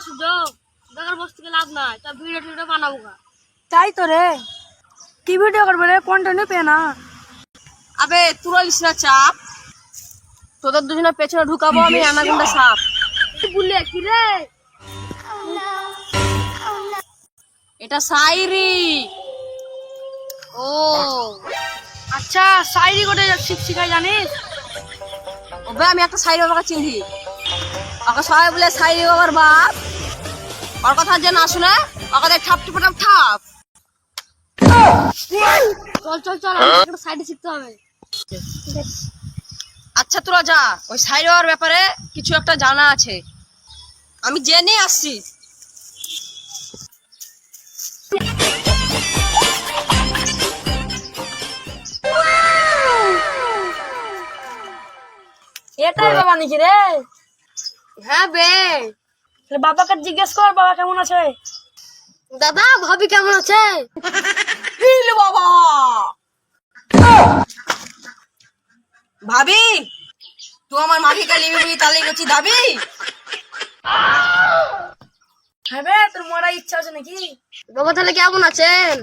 সুযোগ বেকার বসে থেকে লাভ নাই, তা ভিডিও টিডিও বানাবো গা। তাই তো রে, কি ভিডিও করবে রে? কন্টেন্ট পেয়ে না। আবে তুই লিস না চাপ, তোদের দুজনের পেছনে ঢুকাবো আমি অ্যানাকোন্ডা সাপ। বললে কি রে? এটা শায়রি। ও আচ্ছা, শায়রি করে শিখাই জানিস? ওবে আমি একটা শায়রি বাবাকে চিনি, ওকে সবাই বলে শায়রি বাবার বাপ। ওর কথা যে না শুনে ওকে দেখ ঠাপ ঠুপ ঠাপ ঠাপ। চল চল চল, একটা শায়রি শিখতে হবে। আচ্ছা তোরা যা, ওই শায়রি বাবার ব্যাপারে কিছু একটা জানা আছে, আমি জেনে আসছি। এটাই বাবা নাকি রে? হ্যাঁ বে। বাবাকে জিজ্ঞেস কর বাবা কেমন আছে। দাদা ভাবি কেমন আছে? বাবা ভাবি তুই আমার মাকে কালি বিবি তালে গেছি দাবি। হ্যাঁ বে, তোর মরার ইচ্ছা আছে নাকি? বাবা তাহলে কেমন আছেন?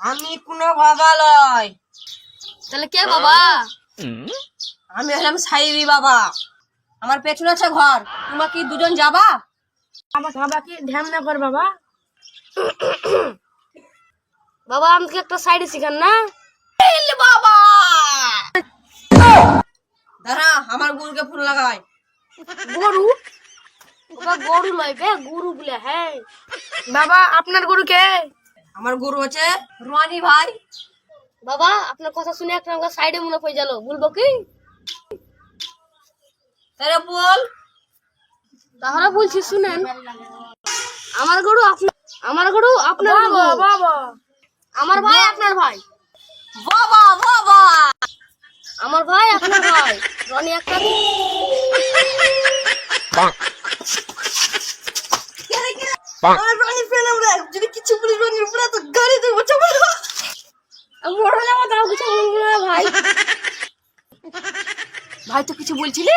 আমি কোনো বাবা লয়। তাহলে কে বাবা? আমি হলাম শায়রি বাবা, আমার পেছনে আছে ঘর, তোমরা কি দুজন যাবা? বাবা কি ধ্যান না কর বাবা। বাবা আমাকে একটা শায়রি শিখান না। বাবা দাঁড়া, আমার গুরুকে ফোন লাগাই। গরু? বাবা গরু লয় বে, গুরু বলে। হ্যাঁ বাবা, আপনার গরু কে? আমার গুরু আছে রনি ভাই। বাবা আপনার কথা শুনে একটা আমাকে সাইডে মনে পড়ে গেল, বলবো কি? তাহলে বল। তাহলে বলছি শুনেন, আমার গরু আমার গরু আপনার গরু। বাবা, আমার ভাই আপনার ভাই। বাবা বাবা আমার ভাই আপনার ভাই। রনি একটা যদি কিছু বলি রনির উপরে তো গাড়ি দেবো। মরে যাবো, তাও কিছু বলবো না ভাই। ভাই তো কিছু বলছিলি?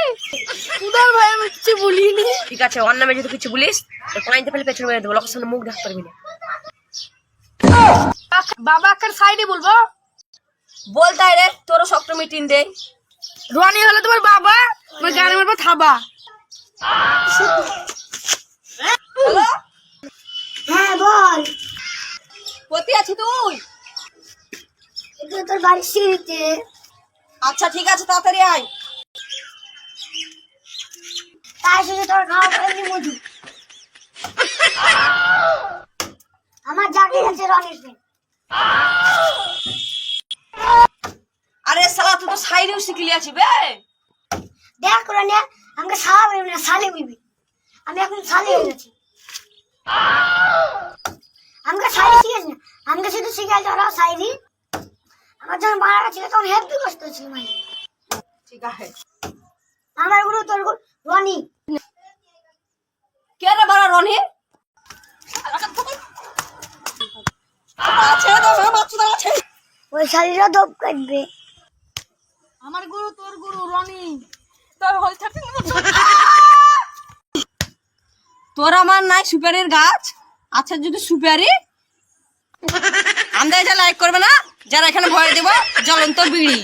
উদার ভাই, আমি কিছু বলিনি। ঠিক আছে, ওর নামে যদি কিছু বলিস পানিতে ফেলে পেছনে মেরে দেবো, লোকের সামনে মুখ দেখতে পারবি না। বাবা একটা সাইডে বলবো। বল তাই রে, তোরও শক্ত মিটিং দে। রনি হলো তোমার বাবা, তোমার গাড়ি মারবো থাবা। হ্যাঁ বল। কোথায় আছিস তুই? এটা তোর বাড়ির সিঁড়িতে। আচ্ছা ঠিক আছে, তাড়াতাড়ি আয়। তাই শুধু তোর খাওয়া পাইনি মধু। আমার জাগে আছে রনির দিন। আরে শালা তুই তো সাইডেও শিখলি আছি বে। দেখ রনি, আমাকে সালা বলবি না, শালি বলবি। আমি এখন শালি হয়ে গেছি। আমাকে শালি শিখেছ না, আমাকে শুধু শিখাইছে ওরা শায়রি। আমার যখন বাড়া ছিল তখন হেব্বি কষ্ট ছিল মানে। ঠিক আছে। আমার গুরু তোর গুরু রনি। কে রে বড় রনি? আছে তো বাচ্চা আছে। ওই শালিরা দপ কাটবে। আমার গুরু তোর গুরু রনি। তোর হল থাকতে তোর আমার নাই সুপারির গাছ? আচ্ছা যদি সুপারি, আমাদের এটা লাইক করবে না যারা এখানে ভয় দেব জ্বলন্ত বিড়ি।